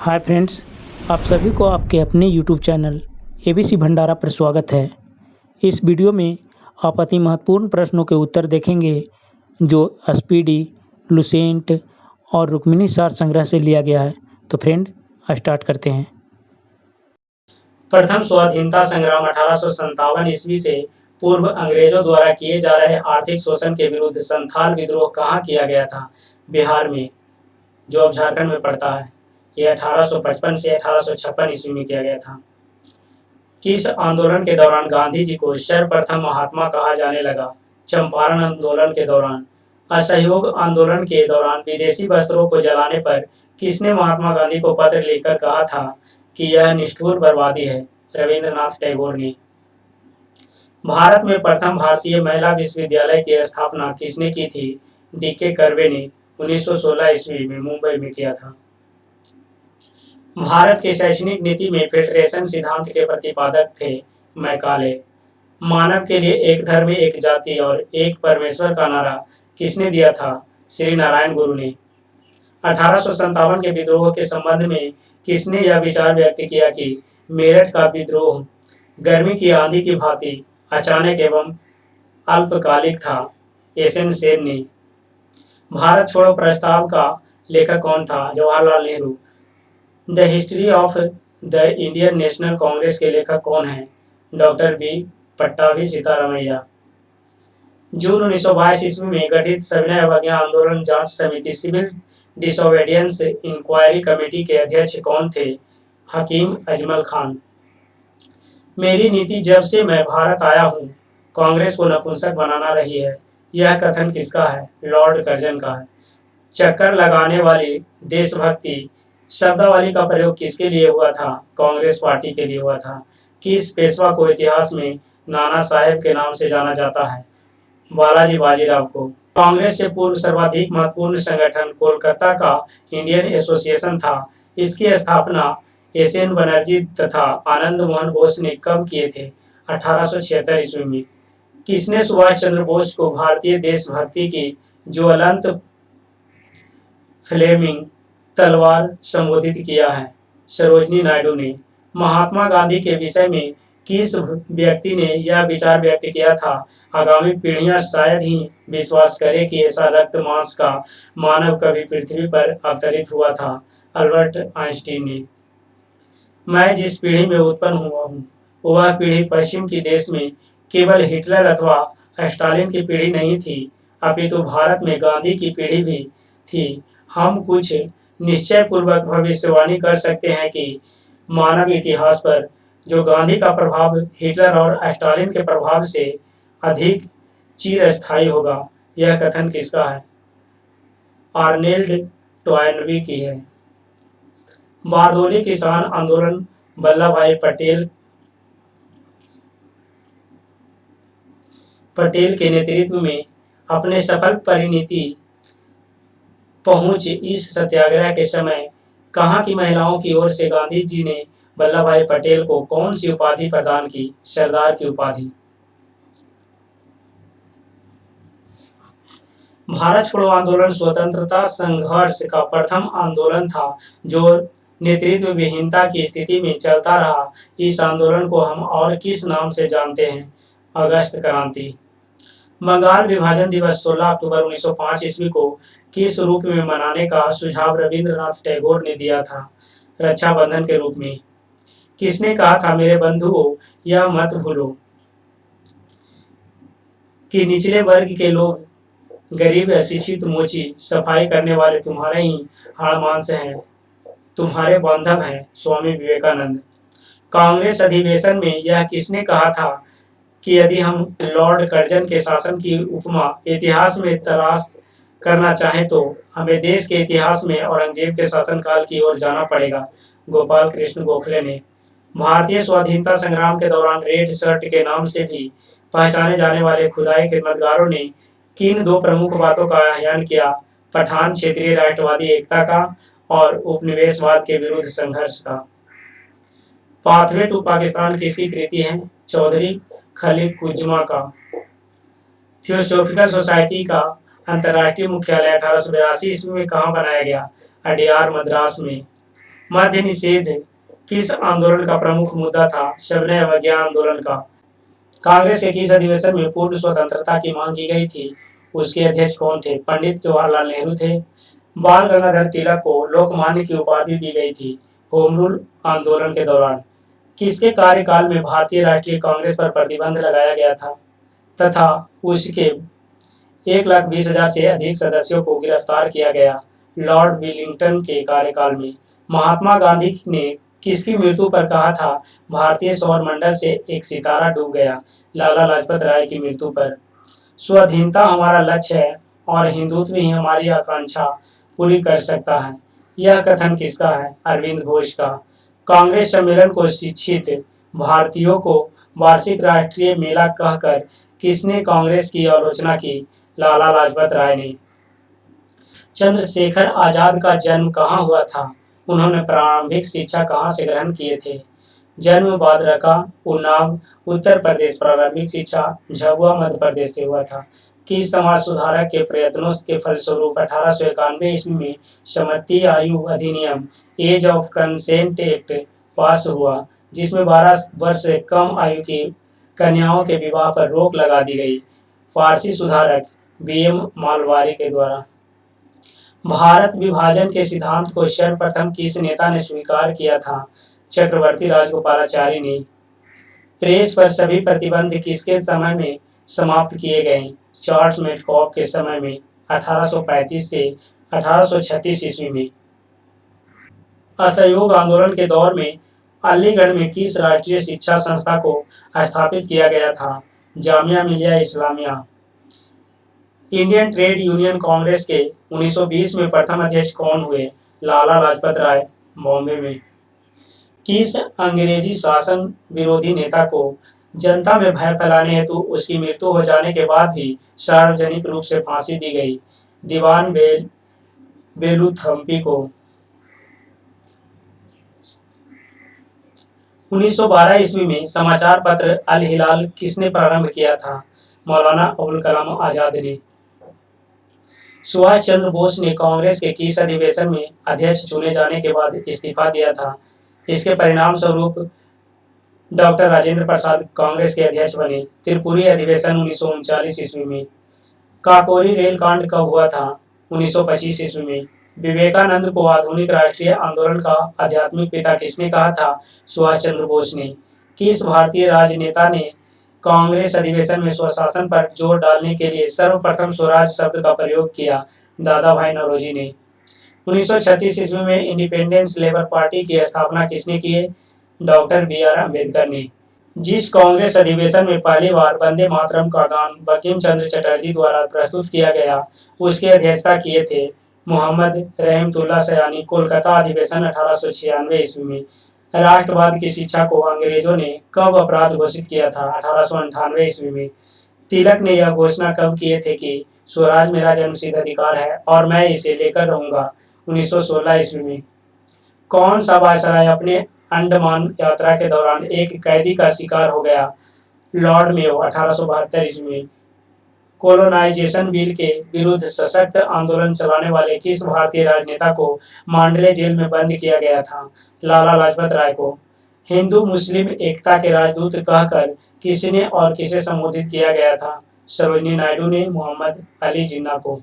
Hi friends, आप सभी को आपके अपने यूट्यूब चैनल एबीसी भंडारा पर स्वागत है। इस वीडियो में आप अति महत्वपूर्ण प्रश्नों के उत्तर देखेंगे जो स्पीडी, लुसेंट और रुक्मिणी सार संग्रह से लिया गया है। तो फ्रेंड स्टार्ट करते हैं। प्रथम स्वाधीनता संग्राम 1857 ईस्वी से पूर्व अंग्रेजों द्वारा किए जा रहे आर्थिक शोषण के विरुद्ध संथाल विद्रोह कहाँ किया गया था? बिहार में, जो अब झारखंड में पड़ता है। यह 1855 से 1856 ईस्वी में किया गया था। किस आंदोलन के दौरान गांधी जी को सर्वप्रथम महात्मा कहा जाने लगा? चंपारण आंदोलन के दौरान। असहयोग आंदोलन के दौरान विदेशी वस्त्रों को जलाने पर किसने महात्मा गांधी को पत्र लिखकर कहा था कि यह निष्ठुर बर्बादी है? रविंद्रनाथ टैगोर ने। भारत में प्रथम भारतीय महिला विश्वविद्यालय की स्थापना किसने की थी? डी.के. कर्वे ने 1916 ईस्वी में मुंबई में किया था। भारत की शैक्षणिक नीति में फेडरेशन सिद्धांत के प्रतिपादक थे मैकाले। मानव के लिए एक धर्म, एक जाति और एक परमेश्वर का नारा किसने दिया था? श्री नारायण गुरु ने। 1857 के विद्रोह के संबंध में किसने यह विचार व्यक्त किया कि मेरठ का विद्रोह गर्मी की आंधी की भांति अचानक एवं अल्पकालिक था? एस.एन. सेन ने। भारत छोड़ो प्रस्ताव का लेखक कौन था? Jawaharlal Nehru. The history of the Indian National Congress के लेखक कौन हैं? Doctor B Pattabhi Sitaramayya. जून 1922 ईस्वी में गठित सविनय अवज्ञा आंदोलन जांच समिति सिविल डिसोबीडियंस इंक्वायरी कमेटी के अध्यक्ष कौन थे? हकीम अजमल खान। मेरी नीति जब से मैं भारत आया हूँ कांग्रेस को नपुंसक बनाना रही है, यह कथन किसका है? लॉर्ड कर्जन का है। चक्कर लगाने वाली देशभक्ति शब्दावली का प्रयोग किसके लिए हुआ था? कांग्रेस पार्टी के लिए हुआ था। किस पेशवा को इतिहास में नाना साहेब के नाम से जाना जाता है? बालाजी बाजीराव को। कांग्रेस से पूर्व सर्वाधिक महत्वपूर्ण संगठन कोलकाता का इंडियन एसोसिएशन था। इसकी स्थापना एस.एन. बनर्जी तथा आनंद मोहन बोस ने कब किए थे? 1876 ईस्वी में। किसने सुभाष चंद्र बोस को भारतीय देशभक्ति की ज्वलंत फ्लेमिंग तलवार संबोधित किया है? सरोजनी नायडू ने। महात्मा गांधी के विषय में किस व्यक्ति ने यह विचार व्यक्त किया था? आगामी पीढ़ियां शायद ही विश्वास करें कि ऐसा रक्त मांस का मानव कभी पृथ्वी पर अवतरित हुआ था? अल्बर्ट आइंस्टीन ने। मैं जिस पीढ़ी में उत्पन्न हुआ हूँ वह पीढ़ी पश्चिम की देश में केवल हिटलर अथवा स्टालिन की पीढ़ी नहीं थी, अपितु भारत में गांधी की पीढ़ी भी थी। हम कुछ निश्चय पूर्वक भविष्यवाणी कर सकते हैं कि मानव इतिहास पर जो गांधी का प्रभाव हिटलर और स्टालिन के प्रभाव से अधिक चिरस्थायी होगा। यह कथन किसका है? आर्नेल्ड टॉयनबी की है। बारदोली किसान आंदोलन वल्लभ भाई पटेल के नेतृत्व में अपने सफल परिणति पहुंच इस सत्याग्रह के समय कहाँ की महिलाओं की ओर से गांधी जी ने वल्लभ भाई पटेल को कौन सी उपाधि प्रदान की? सरदार की उपाधि। भारत छोड़ो आंदोलन स्वतंत्रता संघर्ष का प्रथम आंदोलन था जो नेतृत्व विहीनता की स्थिति में चलता रहा। इस आंदोलन को हम और किस नाम से जानते हैं? अगस्त क्रांति। बंगाल विभाजन दिवस 16 अक्टूबर 1905 ईस्वी को किस रूप में मनाने का सुझाव रविंद्रनाथ टैगोर ने दिया था? रक्षाबंधन के रूप में। किसने कहा था, मेरे बंधुओं यह मत भूलो कि निचले वर्ग के लोग गरीब, अशिक्षित, मोची, सफाई करने वाले तुम्हारे ही हाड़ मांस हैं, तुम्हारे बांधव हैं? स्वामी विवेकानंद। कांग्रेस अधिवेशन में यह किसने कहा था कि यदि हम लॉर्ड कर्जन के शासन की उपमा इतिहास में तलाश करना चाहें तो हमें देश के इतिहास में औरंगजेब के शासनकाल की ओर जाना पड़ेगा? गोपाल कृष्ण गोखले ने। भारतीय स्वाधीनता संग्राम के दौरान रेड शर्ट के नाम से भी पहचाने जाने वाले खुदाई खिदमतगारों ने किन दो प्रमुख बातों का आह्वान किया? पठान क्षेत्रीय राष्ट्रवादी एकता का और उपनिवेशवाद के विरुद्ध संघर्ष का। पाथवे टू पाकिस्तान किसकी कृति है? चौधरी खलील कुजमा का। थियोसॉफिकल सोसाइटी का अंतर्राष्ट्रीय मुख्यालय 1882 ईस्वी में कहाँ बनाया गया? अडियार, मद्रास में। मद्य निषेध किस आंदोलन का प्रमुख मुद्दा था? सविनय अवज्ञा आंदोलन का। कांग्रेस के किस अधिवेशन में पूर्ण स्वतंत्रता की मांग की गई थी? उसके अध्यक्ष कौन थे? पंडित जवाहरलाल नेहरू थे। बाल गंगाधर तिलक को लोकमान्य की उपाधि दी गई थी होम रूल आंदोलन के दौरान। किसके कार्यकाल में भारतीय राष्ट्रीय कांग्रेस पर प्रतिबंध लगाया गया था तथा उसके 1,20,000 से अधिक सदस्यों को गिरफ्तार किया गया? लॉर्ड विलिंगटन के कार्यकाल में। महात्मा गांधी ने किसकी मृत्यु पर कहा था भारतीय सौर मंडल से एक सितारा डूब गया? लाला लाजपत राय की मृत्यु पर। स्वाधीनता हमारा लक्ष्य है और हिंदुत्व ही हमारी आकांक्षा पूरी कर सकता है। यह कथन किसका है? अरविंद घोष का। कांग्रेस सम्मेलन को शिक्षित भारतीयों को वार्षिक राष्ट्रीय मेला कहकर किसने कांग्रेस की आलोचना की? लाला लाजपत राय ने। चंद्रशेखर आजाद का जन्म कहाँ हुआ था? उन्होंने प्रारंभिक शिक्षा कहाँ से ग्रहण किए थे? जन्म बादरका, उन्नाव, उत्तर प्रदेश। प्रारंभिक शिक्षा झाबुआ, मध्य प्रदेश से हुआ था। किस समाज सुधारक के प्रयत्नों के फलस्वरूप 1891 ईस्वी में समती आयु अधिनियम age of consent act pass हुआ, जिसमें 12 वर्ष से कम आयु की कन्याओं के विवाह पर रोक लगा दी गई? फारसी सुधारक बीएम मालवारी के द्वारा। भारत विभाजन के सिद्धांत को सर्वप्रथम किस नेता ने स्वीकार किया था? चक्रवर्ती राजगोपालाचारी ने। प्रेस पर सभी प्रतिबंध किसके समय में समाप्त किए गए? चार्ल्स मेडकॉफ के समय में 1835 से 1836 ईस्वी में। असहयोग आंदोलन के दौर में अलीगढ़ में किस राष्ट्रीय शिक्षा संस्था को स्थापित किया गया था? Jamia Millia Islamia. Indian trade union Congress के 1920 में प्रथम अध्यक्ष कौन हुए? लाला लाजपत राय, बॉम्बे में। किस अंग्रेजी शासन विरोधी नेता को जनता में भय फैलाने हेतु उसकी मृत्यु हो जाने के बाद भी सार्वजनिक रूप से फांसी दी गई? दीवान बेलूथम्पी को। 1912 ईस्वी में समाचार पत्र अल हिलाल किसने प्रारंभ किया था? मौलाना अबुल कलाम आजाद ने। सुभाष चंद्र बोस ने कांग्रेस के किस अधिवेशन में अध्यक्ष चुने जाने के बाद इस्तीफा दिया था? इसके परिणाम स्वरूप डॉक्टर राजेंद्र प्रसाद कांग्रेस के अध्यक्ष बने। त्रिपुरी अधिवेशन 1939 ईस्वी में। काकोरी रेल कांड कब हुआ था? 1925 ईस्वी में। विवेकानंद को आधुनिक राष्ट्रीय आंदोलन का आध्यात्मिक पिता किसने कहा था? सुभाष चंद्र बोस ने। किस भारतीय राजनेता ने कांग्रेस अधिवेशन में स्वशासन पर जोर डालने के लिए सर्वप्रथम स्वराज शब्द का प्रयोग किया? दादा भाई नौरोजी ने। 1936 ईस्वी में इंडिपेंडेंस लेबर पार्टी की स्थापना किसने की? Doctor B R. अम्बेडकर ने। जिस कांग्रेस अधिवेशन में पहली बार वंदे मातरम का गान बंकिम चंद्र चटर्जी द्वारा प्रस्तुत किया गया, उसकी अध्यक्षता किए थे मोहम्मद रहमतुल्लाह सयानी। कोलकाता अधिवेशन 1896 ईस्वी में। राष्ट्रवाद की शिक्षा को अंग्रेजों ने कब अपराध घोषित किया था? 1898 ईस्वी में। तिलक ने यह घोषणा कब किए थे कि स्वराज मेरा जन्मसिद्ध अधिकार है और मैं इसे लेकर रहूंगा? 1916 ईस्वी में। कौन सा वायसराय अपने अंडमान यात्रा के दौरान एक कैदी का शिकार हो गया? Lord Mayo. 1872 ईस्वी में। कोलोनाइजेशन बिल के विरुद्ध सशक्त आंदोलन चलाने वाले किस भारतीय राजनेता को मांडले जेल में बंद किया गया था? लाला लाजपत राय को। हिंदू मुस्लिम एकता के राजदूत कहकर किसने और किसे संबोधित किया गया था? सरोजिनी नायडू ने मोहम्मद अली जिन्ना को।